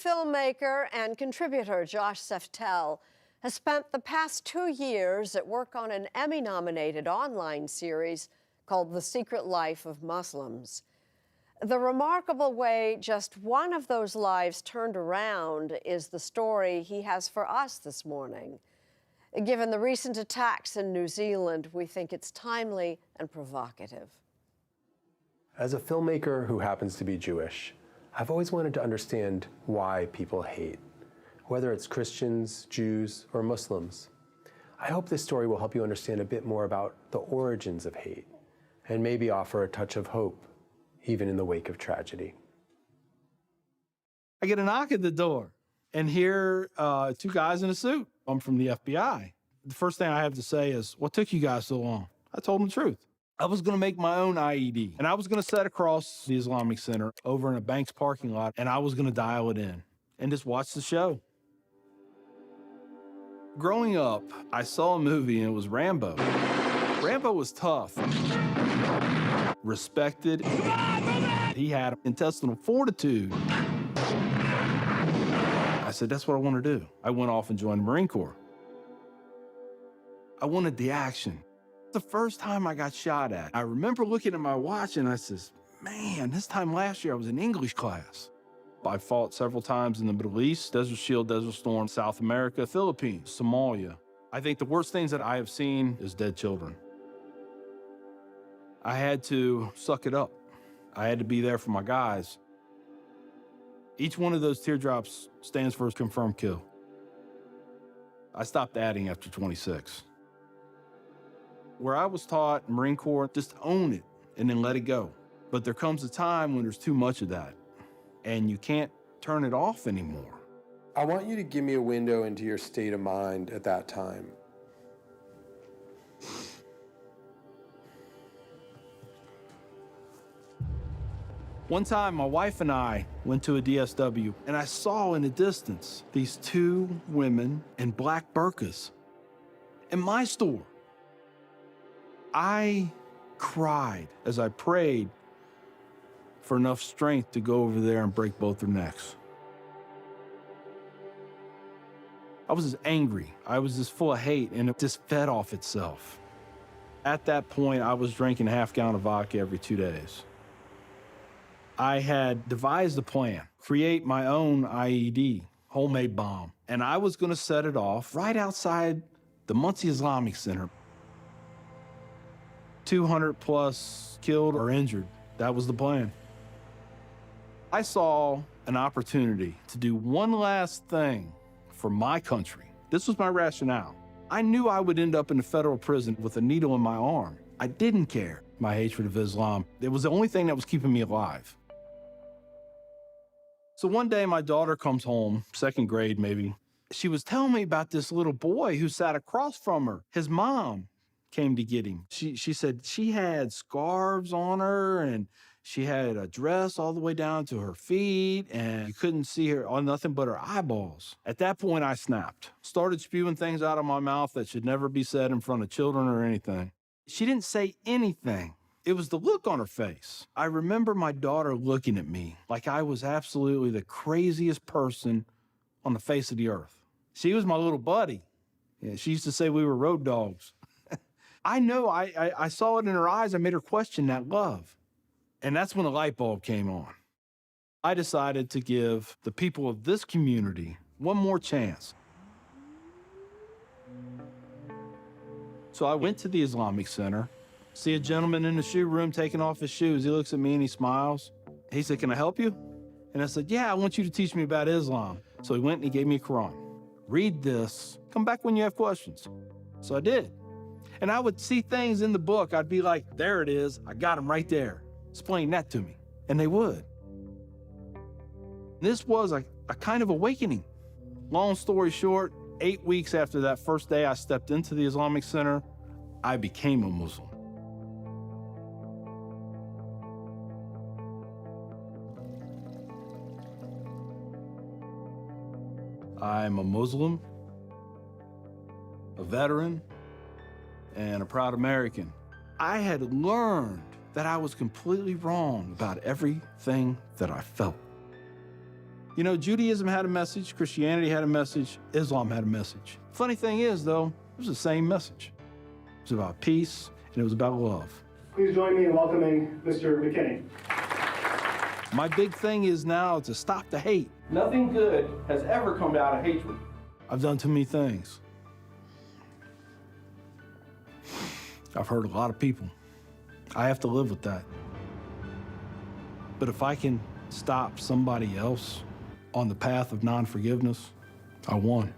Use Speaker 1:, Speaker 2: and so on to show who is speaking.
Speaker 1: Filmmaker and contributor Josh Seftel has spent the past 2 years at work on an Emmy-nominated online series called The Secret Life of Muslims. The remarkable way just one of those lives turned around is the story he has for us this morning. Given the recent attacks in New Zealand, we think it's timely and provocative.
Speaker 2: As a filmmaker who happens to be Jewish, I've always wanted to understand why people hate, whether it's Christians, Jews, or Muslims. I hope this story will help you understand a bit more about the origins of hate and maybe offer a touch of hope, even in the wake of tragedy.
Speaker 3: I get a knock at the door and hear two guys in a suit. I'm from the FBI. The first thing I have to say is, what took you guys so long? I told them the truth. I was going to make my own IED, and I was going to set across the Islamic Center over in a bank's parking lot, and I was going to dial it in and just watch the show. Growing up, I saw a movie, and it was Rambo. Rambo was tough, respected. He had intestinal fortitude. I said, that's what I want to do. I went off and joined the Marine Corps. I wanted the action. The first time I got shot at, I remember looking at my watch and I says, man, this time last year I was in English class. I fought several times in the Middle East, Desert Shield, Desert Storm, South America, Philippines, Somalia. I think the worst things that I have seen is dead children. I had to suck it up. I had to be there for my guys. Each one of those teardrops stands for a confirmed kill. I stopped adding after 26. Where I was taught, Marine Corps, just own it and then let it go. But there comes a time when there's too much of that and you can't turn it off anymore.
Speaker 2: I want you to give me a window into your state of mind at that time.
Speaker 3: One time, my wife and I went to a DSW, and I saw in the distance these two women in black burqas in my store. I cried as I prayed for enough strength to go over there and break both their necks. I was just angry. I was just full of hate, and it just fed off itself. At that point, I was drinking a half-gallon of vodka every 2 days. I had devised a plan, create my own IED, homemade bomb, and I was going to set it off right outside the Muncie Islamic Center. 200 plus killed or injured. That was the plan. I saw an opportunity to do one last thing for my country. This was my rationale. I knew I would end up in a federal prison with a needle in my arm. I didn't care. My hatred of Islam, it was the only thing that was keeping me alive. So one day my daughter comes home, second grade maybe. She was telling me about this little boy who sat across from her. His mom came to get him. She said she had scarves on her and she had a dress all the way down to her feet and you couldn't see her on nothing but her eyeballs. At that point, I snapped, started spewing things out of my mouth that should never be said in front of children or anything. She didn't say anything. It was the look on her face. I remember my daughter looking at me like I was absolutely the craziest person on the face of the earth. She was my little buddy. Yeah, she used to say we were road dogs. I know I saw it in her eyes. I made her question that love. And that's when the light bulb came on. I decided to give the people of this community one more chance. So I went to the Islamic Center, see a gentleman in the shoe room taking off his shoes. He looks at me and he smiles. He said, can I help you? And I said, yeah, I want you to teach me about Islam. So he went and he gave me a Quran. Read this, come back when you have questions. So I did. And I would see things in the book. I'd be like, there it is. I got them right there. Explain that to me. And they would. This was a kind of awakening. Long story short, 8 weeks after that first day I stepped into the Islamic Center, I became a Muslim. I'm a Muslim, a veteran, and a proud American. I had learned that I was completely wrong about everything that I felt. You know, Judaism had a message, Christianity had a message, Islam had a message. Funny thing is, though, it was the same message. It was about peace, and it was about love.
Speaker 4: Please join me in welcoming Mr. McKinney.
Speaker 3: My big thing is now to stop the hate. Nothing good has ever come out of hatred. I've done too many things. I've hurt a lot of people. I have to live with that. But if I can stop somebody else on the path of non-forgiveness, I won.